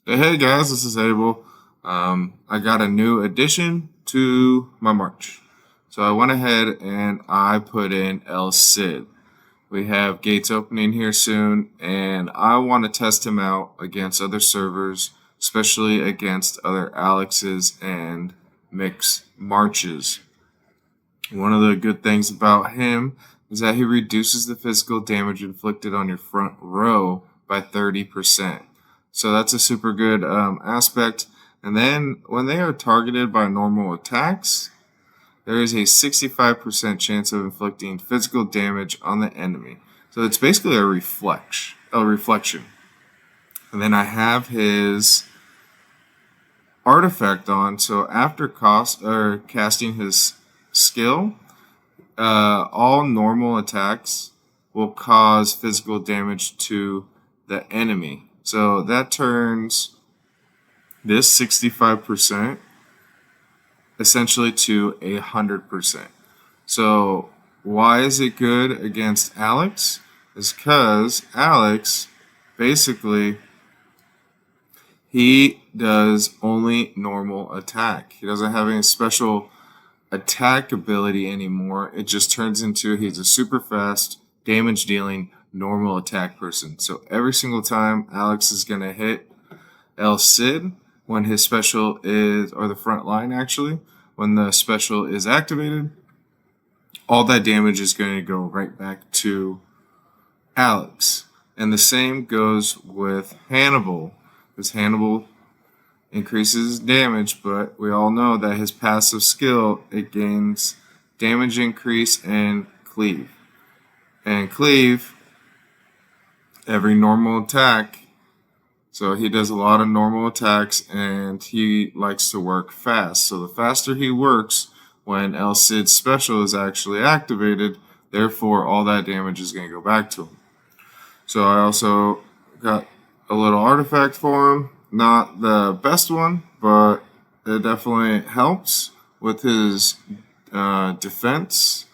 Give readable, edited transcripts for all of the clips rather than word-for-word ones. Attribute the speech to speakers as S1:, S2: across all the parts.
S1: Hey guys, this is Abel. I got a new addition to my March. So I went ahead and I put in El Cid. We have gates opening here soon, and I want to test him out against other servers, especially against other Alexes and mixed Marches. One of the good things about him is that he reduces the physical damage inflicted on your front row by 30%. So that's a super good aspect. And then when they are targeted by normal attacks, there is a 65% chance of inflicting physical damage on the enemy. So it's basically a reflection. And then I have his artifact on. So after casting his skill, all normal attacks will cause physical damage to the enemy. So that turns this 65% essentially to 100%. So why is it good against Alex? Is because Alex basically he does only normal attack. He doesn't have any special attack ability anymore. It just turns into he's a super fast damage dealing normal attack person. So every single time Alex is going to hit El Cid when his special is, or the front line actually, when the special is activated, all that damage is going to go right back to Alex. And the same goes with Hannibal, because Hannibal increases damage, but we all know that his passive skill, it gains damage increase and cleave. And cleave, every normal attack, so he does a lot of normal attacks and he likes to work fast. So the faster he works when El Cid's special is actually activated, therefore all that damage is going to go back to him. So I also got a little artifact for him. Not the best one, but it definitely helps with his defense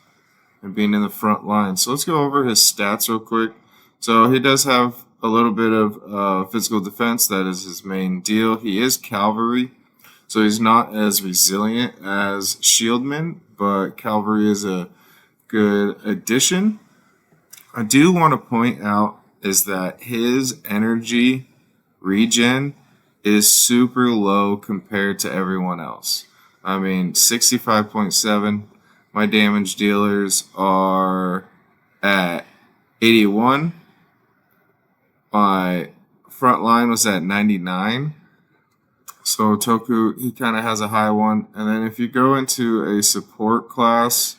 S1: and being in the front line. So let's go over his stats real quick. So he does have a little bit of physical defense. That is his main deal. He is cavalry, so he's not as resilient as Shieldman, but cavalry is a good addition. I do want to point out is that his energy regen is super low compared to everyone else. I mean, 65.7. My damage dealers are at 81. My front line was at 99. So Toku, he kind of has a high one. And then if you go into a support class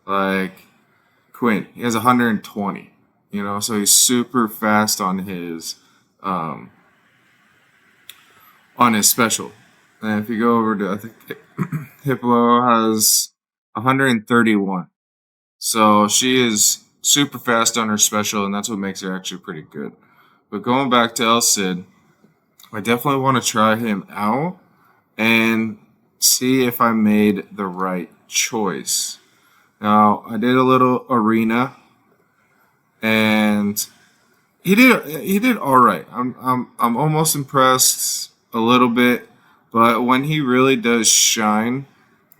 S1: like Quinn, he has 120. So he's super fast on his special. And if you go over to, I think Hippo has 131. So she is super fast on her special, and that's what makes her actually pretty good. But going back to El Cid, I definitely want to try him out and see if I made the right choice. Now, I did a little arena, and he did all right. I'm almost impressed a little bit, but when he really does shine,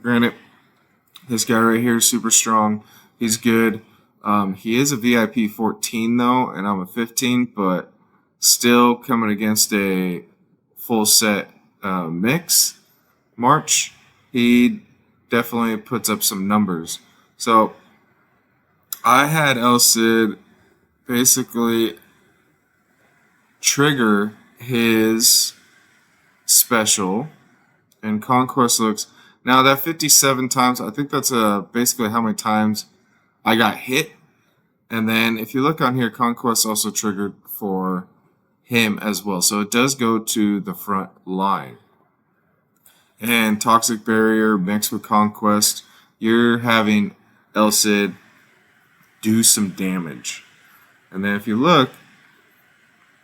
S1: granted, this guy right here is super strong. He's good. He is a VIP 14 though, and I'm a 15, but still coming against a full set mix March, he definitely puts up some numbers. So I had El Cid basically trigger his special, and Conquest looks, now that 57 times, I think that's basically how many times I got hit. And then if you look on here, Conquest also triggered for him as well. So it does go to the front line. And Toxic Barrier mixed with Conquest, you're having El Cid do some damage. And then if you look,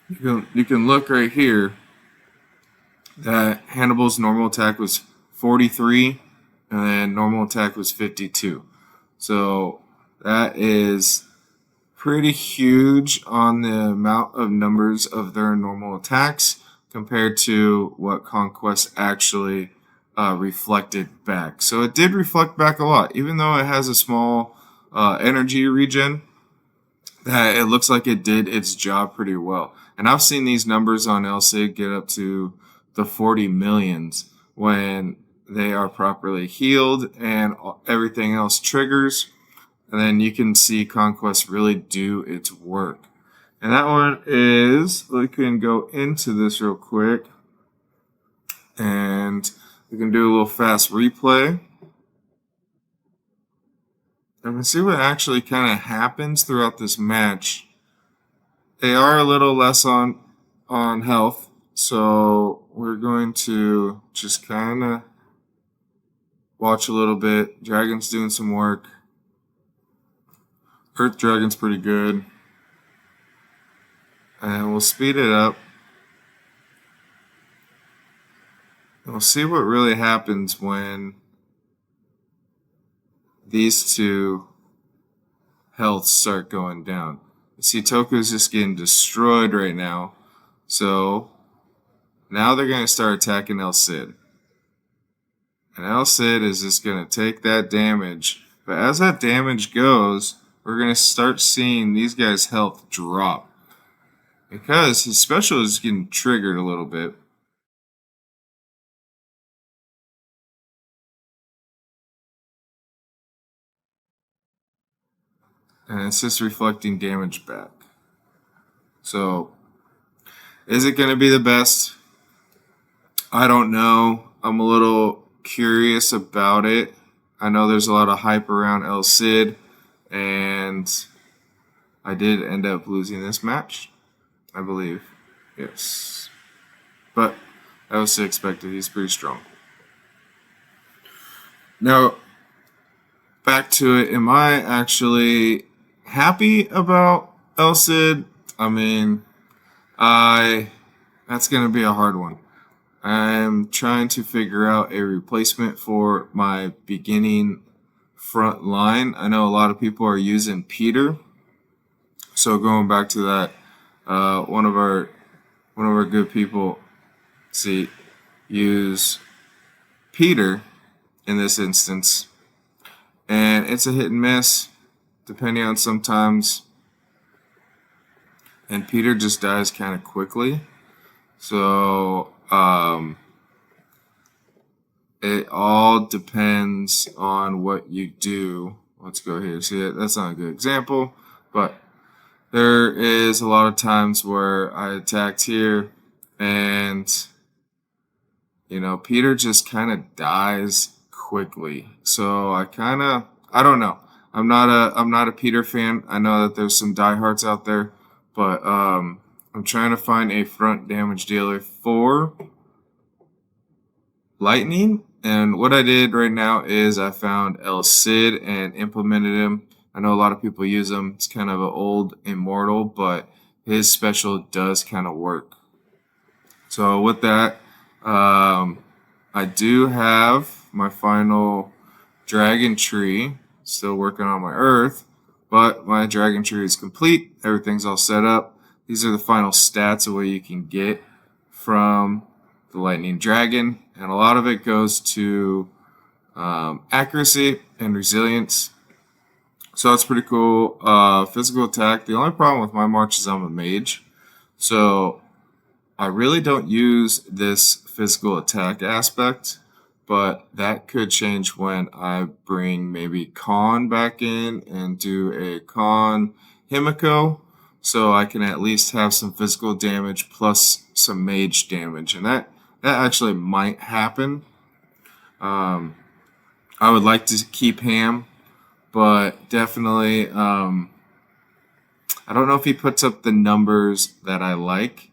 S1: you can look right here that Hannibal's normal attack was 43 and then normal attack was 52. So that is pretty huge on the amount of numbers of their normal attacks compared to what Conquest actually reflected back. So it did reflect back a lot, even though it has a small energy regen. That it looks like it did its job pretty well. And I've seen these numbers on LCIG get up to the 40 millions when they are properly healed and everything else triggers. And then you can see Conquest really do its work. And that one is, we can go into this real quick. And we can do a little fast replay. And we see what actually kind of happens throughout this match. They are a little less on health, so we're going to just kind of watch a little bit. Dragon's doing some work. Earth Dragon's pretty good. And we'll speed it up. And we'll see what really happens when these two healths start going down. You see Toku's just getting destroyed right now. So now they're going to start attacking El Cid. And El Cid is just going to take that damage. But as that damage goes, we're going to start seeing these guys' health drop. Because his special is getting triggered a little bit. And it's just reflecting damage back. So, is it going to be the best? I don't know. I'm a little curious about it. I know there's a lot of hype around El Cid, and I did end up losing this match, I believe. Yes. But that was to be expected. He's pretty strong. Now, back to it. Am I actually happy about El Cid? I mean, that's going to be a hard one. I'm trying to figure out a replacement for my beginning front line. I know a lot of people are using Peter. So going back to that, one of our good people, use Peter in this instance. And it's a hit and miss, depending on sometimes. And Peter just dies kind of quickly. So it all depends on what you do. Let's go here. See, that's not a good example, but there is a lot of times where I attacked here and, Peter just kind of dies quickly. So I don't know. I'm not a Peter fan. I know that there's some diehards out there, but I'm trying to find a front damage dealer for Lightning. And what I did right now is I found El Cid and implemented him. I know a lot of people use him. It's kind of an old immortal, but his special does kind of work. So with that, I do have my final dragon tree. Still working on my earth, but my dragon tree is complete. Everything's all set up. These are the final stats of what you can get from the lightning dragon, and a lot of it goes to accuracy and resilience. So that's pretty cool. Physical attack. The only problem with my March is I'm a mage, so I really don't use this physical attack aspect. But that could change when I bring maybe Khan back in and do a Khan Himiko, so I can at least have some physical damage plus some mage damage. And that actually might happen. I would like to keep Ham, but definitely I don't know if he puts up the numbers that I like.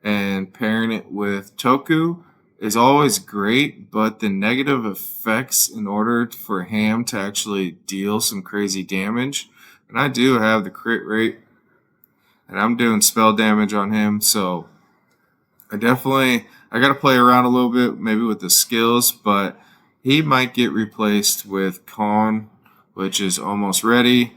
S1: And pairing it with Toku is always great, but the negative effects in order for Ham to actually deal some crazy damage, and I do have the crit rate, and I'm doing spell damage on him, so I got to play around a little bit, maybe with the skills, but he might get replaced with Khan, which is almost ready.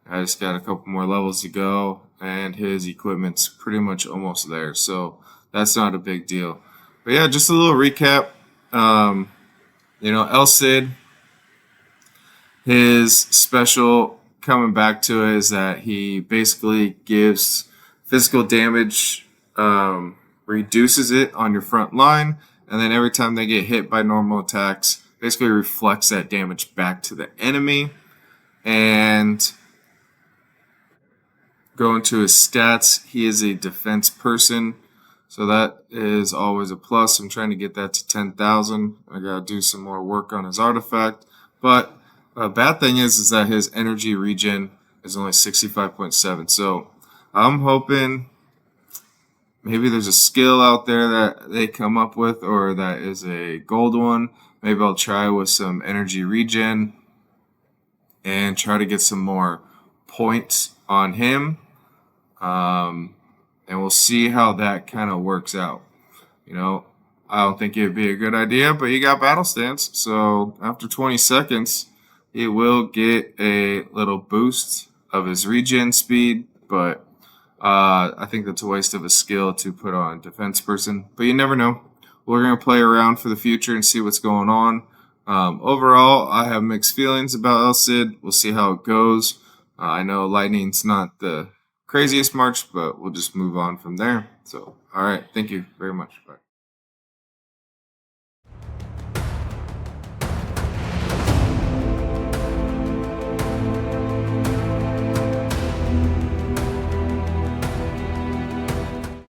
S1: I just got a couple more levels to go, and his equipment's pretty much almost there, so That's not a big deal. But yeah, just a little recap. Um, El Cid, his special coming back to it is that he basically gives physical damage, reduces it on your front line, and then every time they get hit by normal attacks, basically reflects that damage back to the enemy. And going to his stats, he is a defense person, so that is always a plus. I'm trying to get that to 10,000. I gotta do some more work on his artifact, but a bad thing is that his energy regen is only 65.7. So I'm hoping maybe there's a skill out there that they come up with, or that is a gold one. Maybe I'll try with some energy regen and try to get some more points on him. And we'll see how that kind of works out. You know, I don't think it'd be a good idea, but you got battle stance. So after 20 seconds, he will get a little boost of his regen speed, but I think that's a waste of a skill to put on defense person. But you never know. We're going to play around for the future and see what's going on. Overall, I have mixed feelings about El Cid. We'll see how it goes. I know Lightning's not the craziest March, but we'll just move on from there. So, all right. Thank you very much. Bye.